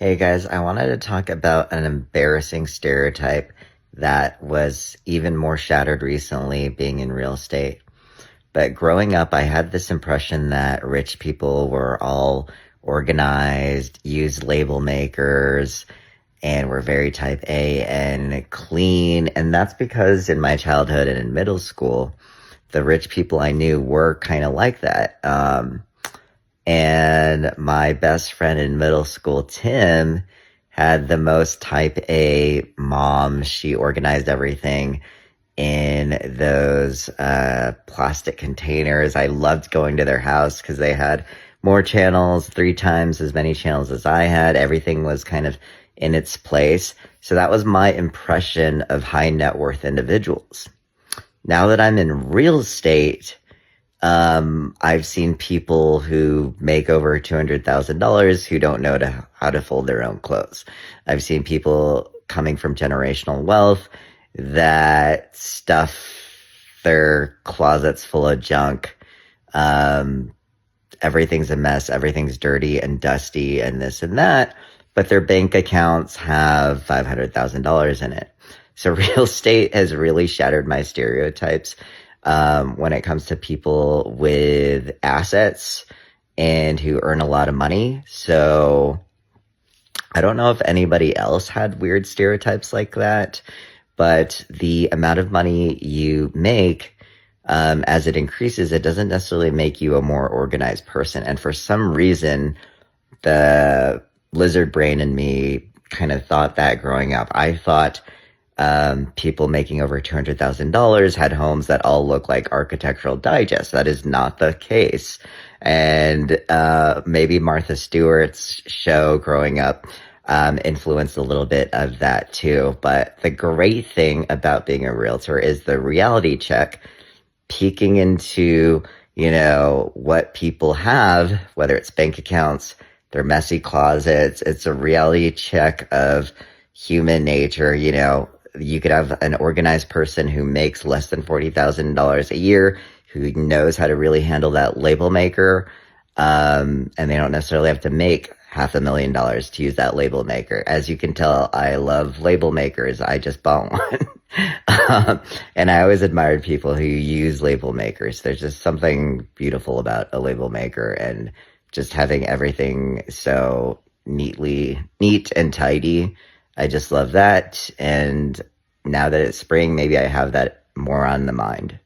Hey guys, I wanted to talk about an embarrassing stereotype that was even more shattered recently being in real estate. But growing up, I had this impression that rich people were all organized, used label makers, and were very type A and clean. And that's because in my childhood and in middle school, the rich people I knew were kind of like that. And my best friend in middle school, Tim, had the most type A mom. She organized everything in those plastic containers. I loved going to their house because they had more channels, three times as many channels as I had. Everything was kind of in its place. So that was my impression of high net worth individuals. Now that I'm in real estate, I've seen people who make over $200,000 who don't know how to fold their own clothes. I've seen people coming from generational wealth that stuff their closets full of junk. Um, Everything's a mess. Everything's dirty and dusty and this and that, but their bank accounts have $500,000 in it. So real estate has really shattered my stereotypes when it comes to people with assets and who earn a lot of money. So I don't know if anybody else had weird stereotypes like that, but the amount of money you make, as it increases, it doesn't necessarily make you a more organized person. And for some reason, the lizard brain in me kind of thought that growing up. I thought people making over $200,000 had homes that all look like Architectural Digest. That is not the case. And maybe Martha Stewart's show growing up influenced a little bit of that too. But the great thing about being a realtor is the reality check, peeking into, what people have, whether it's bank accounts, their messy closets. It's a reality check of human nature. You could have an organized person who makes less than $40,000 a year, who knows how to really handle that label maker. And they don't necessarily have to make $500,000 to use that label maker. As you can tell, I love label makers. I just bought one. And I always admired people who use label makers. There's just something beautiful about a label maker and just having everything so neat and tidy. I just love that. And now that it's spring, maybe I have that more on the mind.